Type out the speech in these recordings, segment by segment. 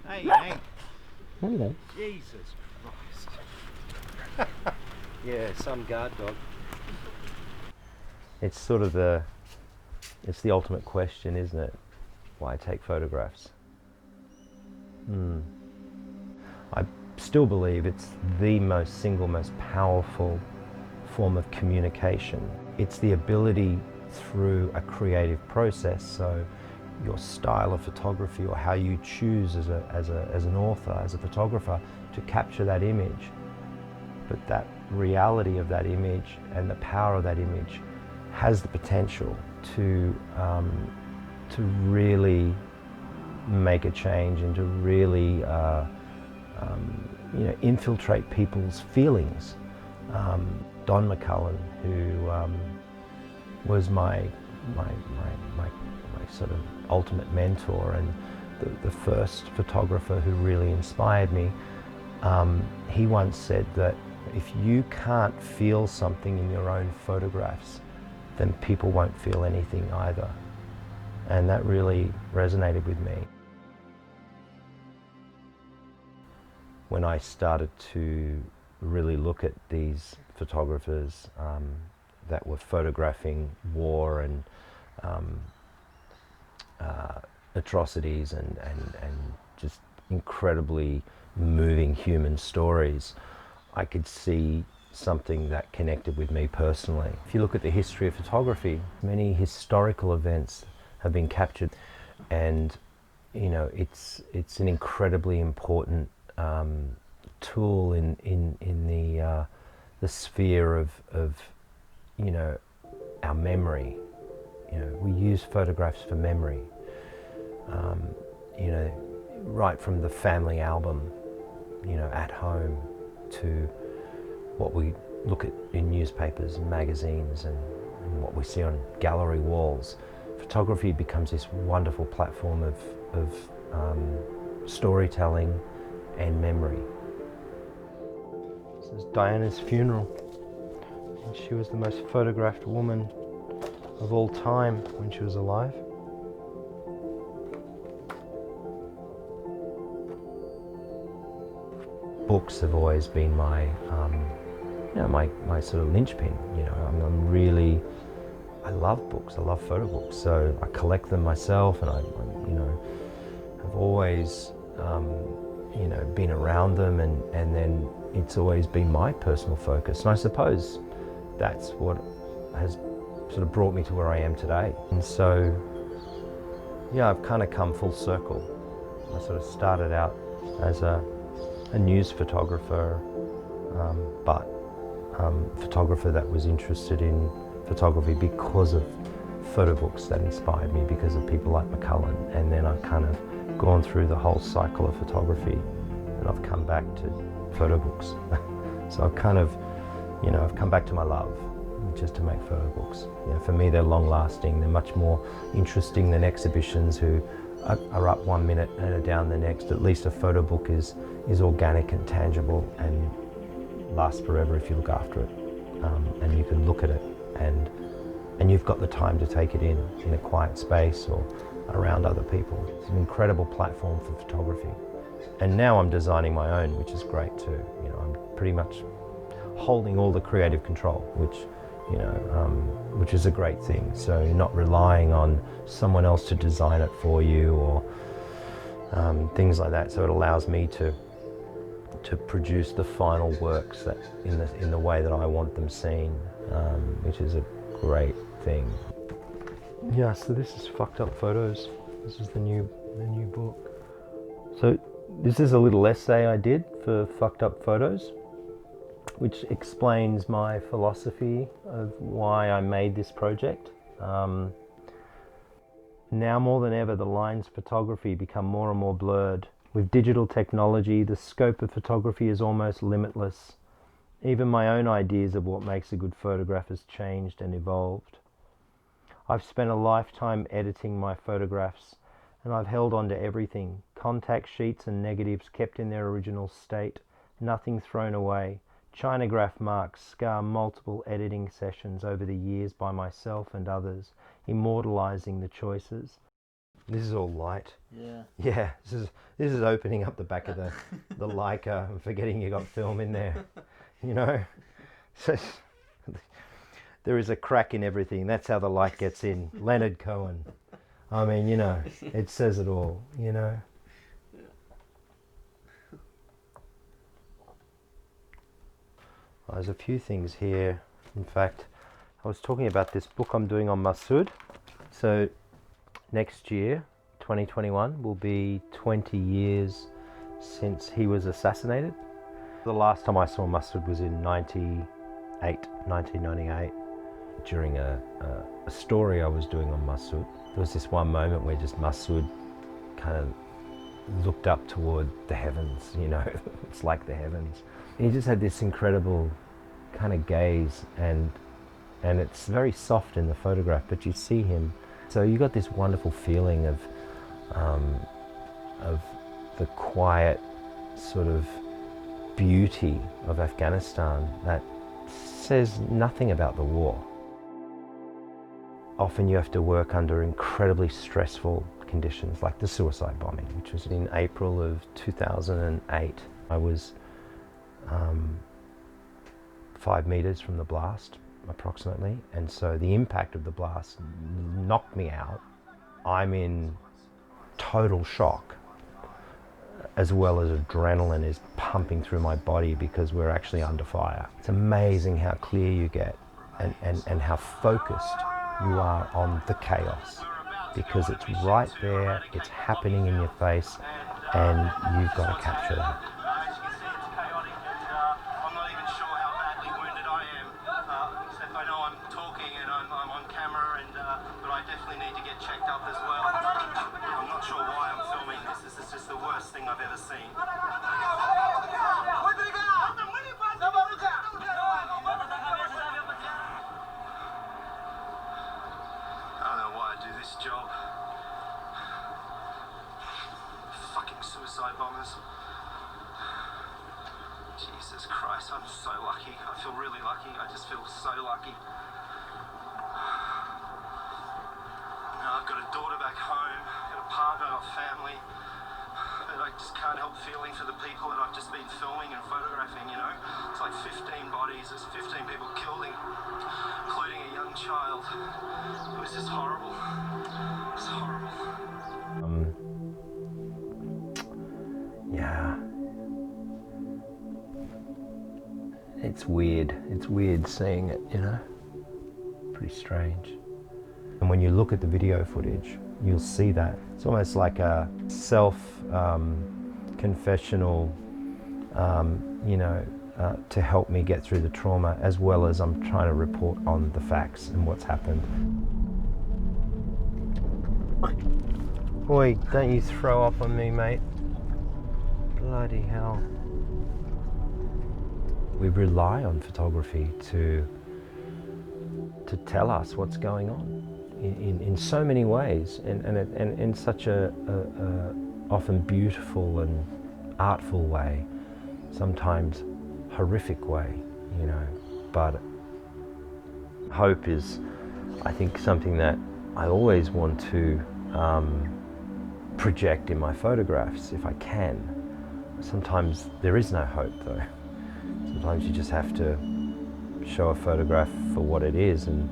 Hey, Hank. Hello. Jesus Christ. Yeah, some guard dog. It's sort of it's the ultimate question, isn't it? Why take photographs? I still believe it's the single most powerful form of communication. It's the ability through a creative process, so your style of photography or how you choose as an author, as a photographer, to capture that image. But that reality of that image and the power of that image has the potential to really make a change and to really infiltrate people's feelings. Don McCullen, who was my sort of ultimate mentor and the first photographer who really inspired me, he once said that if you can't feel something in your own photographs, then people won't feel anything either. And that really resonated with me. When I started to really look at these photographers that were photographing war and atrocities and just incredibly moving human stories, I could see something that connected with me personally. If you look at the history of photography, many historical events have been captured, and it's an incredibly important tool in the sphere of our memory. We use photographs for memory. Right from the family album, at home, to what we look at in newspapers and magazines and what we see on gallery walls. Photography becomes this wonderful platform of storytelling and memory. This is Diana's funeral. And she was the most photographed woman of all time when she was alive. Books have always been my sort of linchpin. I love books. I love photo books. So I collect them myself, and I have always been around them, and then it's always been my personal focus. And I suppose that's what has sort of brought me to where I am today. And so, I've kind of come full circle. I sort of started out as a news photographer, but photographer that was interested in photography because of photo books that inspired me, because of people like McCullen. And then I've kind of gone through the whole cycle of photography, and I've come back to photo books. So I've kind of, I've come back to my love, just to make photo books. For me, they're long lasting. They're much more interesting than exhibitions who are up 1 minute and are down the next. At least a photo book is organic and tangible and lasts forever if you look after it, and you can look at it, and you've got the time to take it in a quiet space or around other people. It's an incredible platform for photography. And now I'm designing my own, which is great too. I'm pretty much holding all the creative control, which is a great thing. So you're not relying on someone else to design it for you or things like that. So it allows me to produce the final works that in the way that I want them seen, which is a great thing. Yeah, so this is Fucked Up Photos. This is the new book. So this is a little essay I did for Fucked Up Photos, which explains my philosophy of why I made this project. Now more than ever, the lines of photography become more and more blurred. With digital technology, the scope of photography is almost limitless. Even my own ideas of what makes a good photograph has changed and evolved. I've spent a lifetime editing my photographs, and I've held on to everything. Contact sheets and negatives kept in their original state, nothing thrown away. Chinograph marks scar multiple editing sessions over the years by myself and others, immortalizing the choices. This is all light. Yeah. Yeah, this is opening up the back of the Leica and forgetting you got film in there, you know. So there is a crack in everything. That's how the light gets in. Leonard Cohen. I mean, you know, it says it all, you know. There's a few things here. In fact, I was talking about this book I'm doing on Masood. So next year, 2021, will be 20 years since he was assassinated. The last time I saw Masood was in 1998. During a story I was doing on Masood, there was this one moment where just Masood kind of looked up toward the heavens, you know, it's like the heavens. And he just had this incredible kind of gaze, and it's very soft in the photograph, but you see him. So you got this wonderful feeling of the quiet sort of beauty of Afghanistan that says nothing about the war. Often you have to work under incredibly stressful conditions, like the suicide bombing, which was in April of 2008. I was 5 meters from the blast, approximately, and so the impact of the blast knocked me out. I'm in total shock, as well as adrenaline is pumping through my body because we're actually under fire. It's amazing how clear you get and how focused you are on the chaos, because it's right there, it's happening in your face, and you've got to capture that. I'm not even sure how badly wounded I am, except I know I'm talking and I'm on camera, but I definitely need to get checked up as well. I'm not sure why I'm filming this. This is just the worst thing I've ever seen. I don't know why I do this job. Fucking suicide bombers. Jesus Christ, I'm so lucky. I feel really lucky. I just feel so lucky. I've got a daughter back home, I've got a partner, I've got family, but I just can't help feeling for the people that I've just been filming and photographing, you know. It's like 15 bodies, there's 15 people killed, including a young child. It was just horrible. It's horrible. Yeah. It's weird. It's weird seeing it, you know. Pretty strange. And when you look at the video footage, you'll see that. It's almost like a self-confessional, you know, to help me get through the trauma, as well as I'm trying to report on the facts and what's happened. Boy, don't you throw up on me, mate. Bloody hell. We rely on photography to tell us what's going on in so many ways, and in such a often beautiful and artful way, sometimes horrific way, you know. But hope is, I think, something that I always want to project in my photographs if I can. Sometimes there is no hope though. Sometimes you just have to show a photograph for what it is, and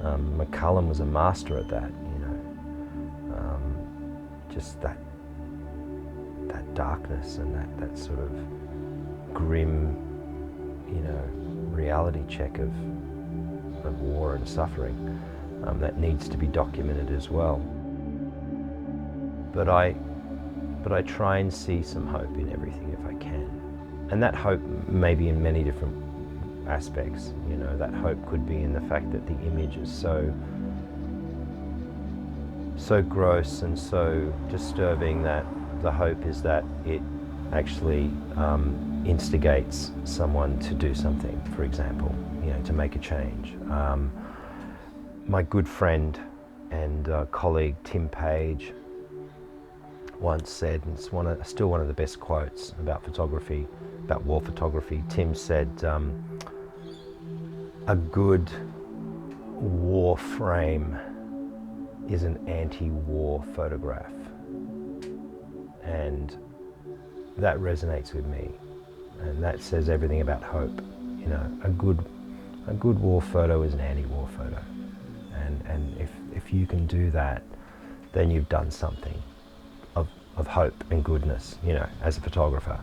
McCullum was a master at that, you know. Just that darkness and that sort of grim, you know, reality check of war and suffering that needs to be documented as well. But I try and see some hope in everything if I can. And that hope may be in many different aspects, you know. That hope could be in the fact that the image is so gross and so disturbing that the hope is that it actually instigates someone to do something, for example, you know, to make a change. My good friend and colleague Tim Page once said, and it's still one of the best quotes about photography, about war photography. Tim said, a good war frame is an anti-war photograph, and that resonates with me, and that says everything about hope. You know, a good war photo is an anti-war photo, and if you can do that, then you've done something of hope and goodness, you know, as a photographer.